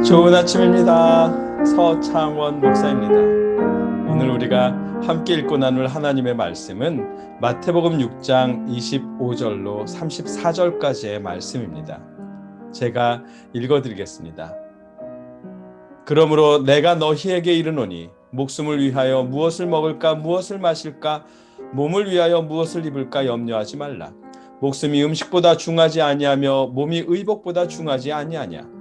좋은 아침입니다. 서창원 목사입니다. 오늘 우리가 함께 읽고 나눌 하나님의 말씀은 마태복음 6장 25절로 34절까지의 말씀입니다. 제가 읽어드리겠습니다. 그러므로 내가 너희에게 이르노니 목숨을 위하여 무엇을 먹을까 무엇을 마실까 몸을 위하여 무엇을 입을까 염려하지 말라. 목숨이 음식보다 중하지 아니하며 몸이 의복보다 중하지 아니하냐.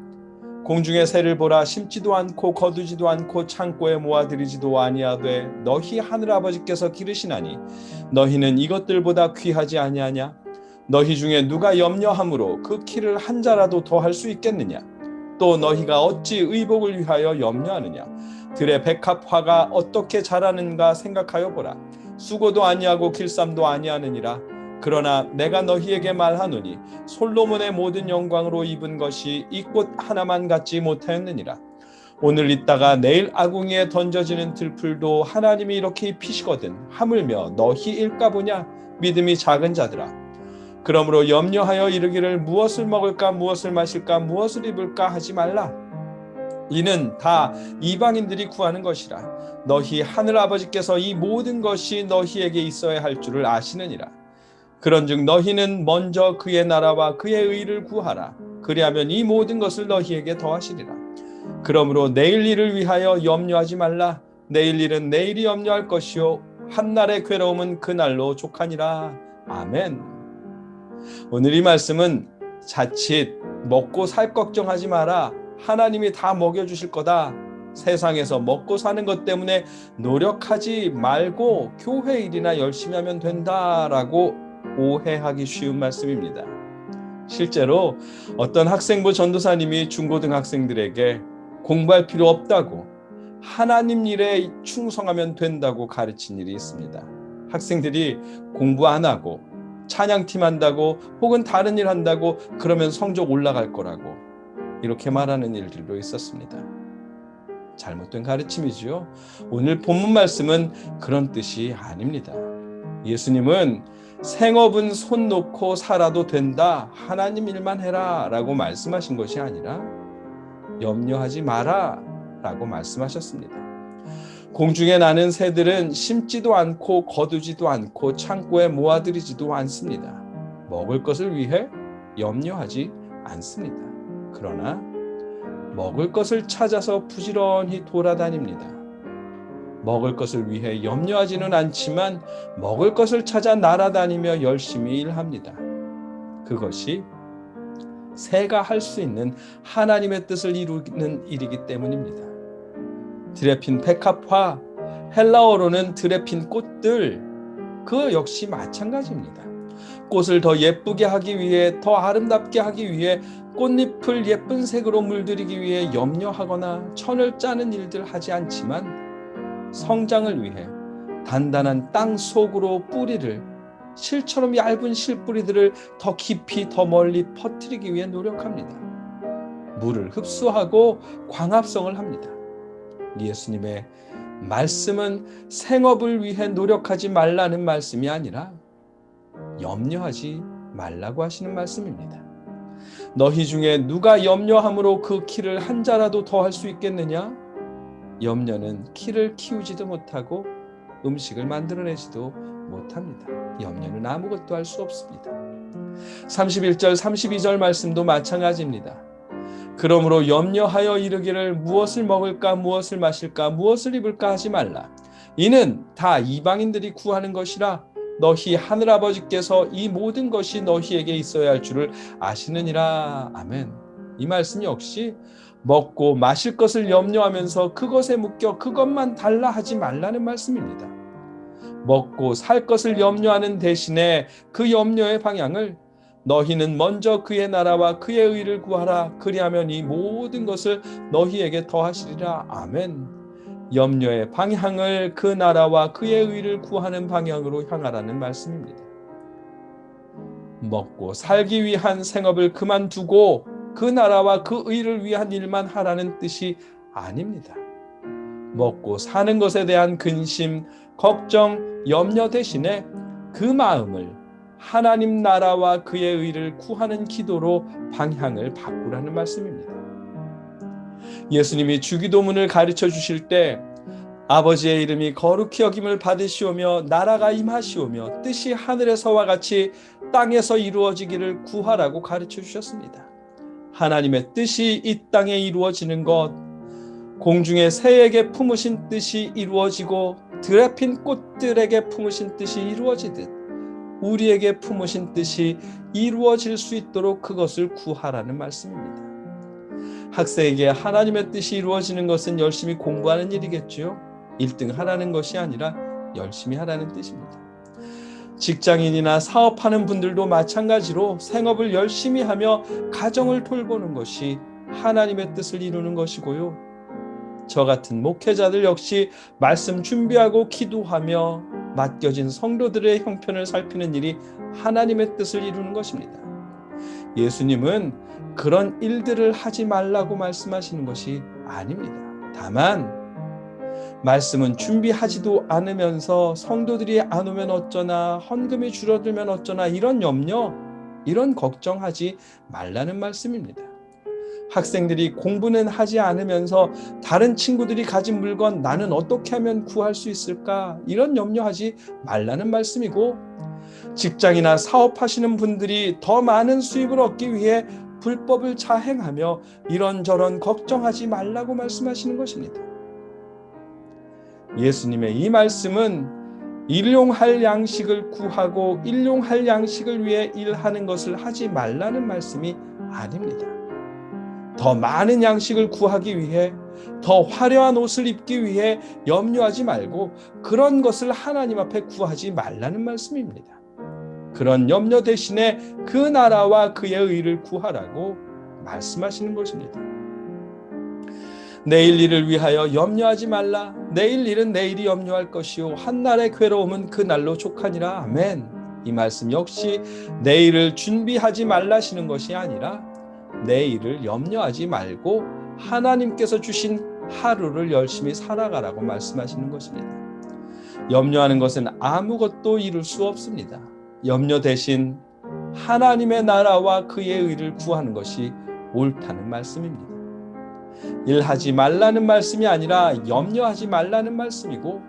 공중의 새를 보라. 심지도 않고 거두지도 않고 창고에 모아들이지도 아니하되 너희 하늘아버지께서 기르시나니 너희는 이것들보다 귀하지 아니하냐. 너희 중에 누가 염려함으로 그 키를 한 자라도 더할 수 있겠느냐. 또 너희가 어찌 의복을 위하여 염려하느냐. 들의 백합화가 어떻게 자라는가 생각하여 보라. 수고도 아니하고 길쌈도 아니하느니라. 그러나 내가 너희에게 말하노니 솔로몬의 모든 영광으로 입은 것이 이 꽃 하나만 갖지 못하였느니라. 오늘 있다가 내일 아궁이에 던져지는 들풀도 하나님이 이렇게 입히시거든 하물며 너희 일까 보냐. 믿음이 작은 자들아. 그러므로 염려하여 이르기를 무엇을 먹을까 무엇을 마실까 무엇을 입을까 하지 말라. 이는 다 이방인들이 구하는 것이라. 너희 하늘아버지께서 이 모든 것이 너희에게 있어야 할 줄을 아시느니라. 그런즉 너희는 먼저 그의 나라와 그의 의를 구하라. 그리하면 이 모든 것을 너희에게 더하시리라. 그러므로 내일 일을 위하여 염려하지 말라. 내일 일은 내일이 염려할 것이요 한날의 괴로움은 그날로 족하니라. 아멘. 오늘 이 말씀은 자칫 먹고 살 걱정하지 마라. 하나님이 다 먹여주실 거다. 세상에서 먹고 사는 것 때문에 노력하지 말고 교회 일이나 열심히 하면 된다라고 오해하기 쉬운 말씀입니다. 실제로 어떤 학생부 전도사님이 중고등학생들에게 공부할 필요 없다고 하나님 일에 충성하면 된다고 가르친 일이 있습니다. 학생들이 공부 안 하고 찬양팀 한다고 혹은 다른 일 한다고 그러면 성적 올라갈 거라고 이렇게 말하는 일들도 있었습니다. 잘못된 가르침이지요. 오늘 본문 말씀은 그런 뜻이 아닙니다. 예수님은 생업은 손 놓고 살아도 된다. 하나님 일만 해라 라고 말씀하신 것이 아니라 염려하지 마라 라고 말씀하셨습니다. 공중에 나는 새들은 심지도 않고 거두지도 않고 창고에 모아들이지도 않습니다. 먹을 것을 위해 염려하지 않습니다. 그러나 먹을 것을 찾아서 부지런히 돌아다닙니다. 먹을 것을 위해 염려하지는 않지만 먹을 것을 찾아 날아다니며 열심히 일합니다. 그것이 새가 할 수 있는 하나님의 뜻을 이루는 일이기 때문입니다. 들에 핀 백합화, 헬라어로는 들에 핀 꽃들, 그 역시 마찬가지입니다. 꽃을 더 예쁘게 하기 위해, 더 아름답게 하기 위해, 꽃잎을 예쁜 색으로 물들이기 위해 염려하거나 천을 짜는 일들 하지 않지만 성장을 위해 단단한 땅 속으로 뿌리를, 실처럼 얇은 실뿌리들을 더 깊이 더 멀리 퍼뜨리기 위해 노력합니다. 물을 흡수하고 광합성을 합니다. 예수님의 말씀은 생업을 위해 노력하지 말라는 말씀이 아니라 염려하지 말라고 하시는 말씀입니다. 너희 중에 누가 염려함으로 그 키를 한 자라도 더할 수 있겠느냐? 염려는 키를 키우지도 못하고 음식을 만들어내지도 못합니다. 염려는 아무것도 할 수 없습니다. 31절 32절 말씀도 마찬가지입니다. 그러므로 염려하여 이르기를 무엇을 먹을까 무엇을 마실까 무엇을 입을까 하지 말라. 이는 다 이방인들이 구하는 것이라. 너희 하늘아버지께서 이 모든 것이 너희에게 있어야 할 줄을 아시느니라. 아멘. 이 말씀 역시 먹고 마실 것을 염려하면서 그것에 묶여 그것만 달라 하지 말라는 말씀입니다. 먹고 살 것을 염려하는 대신에 그 염려의 방향을 너희는 먼저 그의 나라와 그의 의를 구하라. 그리하면 이 모든 것을 너희에게 더하시리라. 아멘. 염려의 방향을 그 나라와 그의 의를 구하는 방향으로 향하라는 말씀입니다. 먹고 살기 위한 생업을 그만두고 그 나라와 그 의를 위한 일만 하라는 뜻이 아닙니다. 먹고 사는 것에 대한 근심, 걱정, 염려 대신에 그 마음을 하나님 나라와 그의 의를 구하는 기도로 방향을 바꾸라는 말씀입니다. 예수님이 주기도문을 가르쳐 주실 때 아버지의 이름이 거룩히 여김을 받으시오며 나라가 임하시오며 뜻이 하늘에서와 같이 땅에서 이루어지기를 구하라고 가르쳐 주셨습니다. 하나님의 뜻이 이 땅에 이루어지는 것, 공중의 새에게 품으신 뜻이 이루어지고 들에 핀 꽃들에게 품으신 뜻이 이루어지듯 우리에게 품으신 뜻이 이루어질 수 있도록 그것을 구하라는 말씀입니다. 학생에게 하나님의 뜻이 이루어지는 것은 열심히 공부하는 일이겠죠. 1등 하라는 것이 아니라 열심히 하라는 뜻입니다. 직장인이나 사업하는 분들도 마찬가지로 생업을 열심히 하며 가정을 돌보는 것이 하나님의 뜻을 이루는 것이고요. 저 같은 목회자들 역시 말씀 준비하고 기도하며 맡겨진 성도들의 형편을 살피는 일이 하나님의 뜻을 이루는 것입니다. 예수님은 그런 일들을 하지 말라고 말씀하시는 것이 아닙니다. 다만 말씀은 준비하지도 않으면서 성도들이 안 오면 어쩌나, 헌금이 줄어들면 어쩌나 이런 염려, 이런 걱정하지 말라는 말씀입니다. 학생들이 공부는 하지 않으면서 다른 친구들이 가진 물건 나는 어떻게 하면 구할 수 있을까? 이런 염려하지 말라는 말씀이고, 직장이나 사업하시는 분들이 더 많은 수입을 얻기 위해 불법을 자행하며 이런저런 걱정하지 말라고 말씀하시는 것입니다. 예수님의 이 말씀은 일용할 양식을 구하고 일용할 양식을 위해 일하는 것을 하지 말라는 말씀이 아닙니다. 더 많은 양식을 구하기 위해, 더 화려한 옷을 입기 위해 염려하지 말고 그런 것을 하나님 앞에 구하지 말라는 말씀입니다. 그런 염려 대신에 그 나라와 그의 의를 구하라고 말씀하시는 것입니다. 내일 일을 위하여 염려하지 말라. 내일 일은 내일이 염려할 것이요 한날의 괴로움은 그날로 족하니라. 아멘. 이 말씀 역시 내일을 준비하지 말라시는 것이 아니라 내일을 염려하지 말고 하나님께서 주신 하루를 열심히 살아가라고 말씀하시는 것입니다. 염려하는 것은 아무것도 이룰 수 없습니다. 염려 대신 하나님의 나라와 그의 의를 구하는 것이 옳다는 말씀입니다. 일하지 말라는 말씀이 아니라 염려하지 말라는 말씀이고,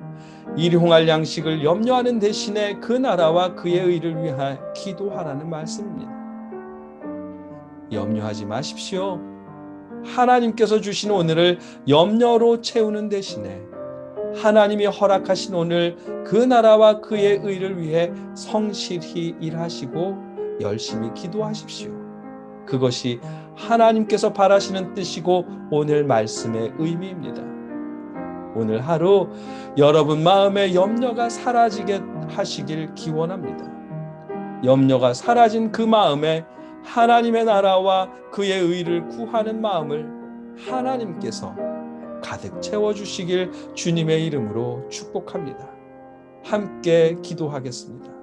일용할 양식을 염려하는 대신에 그 나라와 그의 의를 위하여 기도하라는 말씀입니다. 염려하지 마십시오. 하나님께서 주신 오늘을 염려로 채우는 대신에 하나님이 허락하신 오늘 그 나라와 그의 의를 위해 성실히 일하시고 열심히 기도하십시오. 그것이 하나님께서 바라시는 뜻이고 오늘 말씀의 의미입니다. 오늘 하루 여러분 마음의 염려가 사라지게 하시길 기원합니다. 염려가 사라진 그 마음에 하나님의 나라와 그의 의를 구하는 마음을 하나님께서 가득 채워주시길 주님의 이름으로 축복합니다. 함께 기도하겠습니다.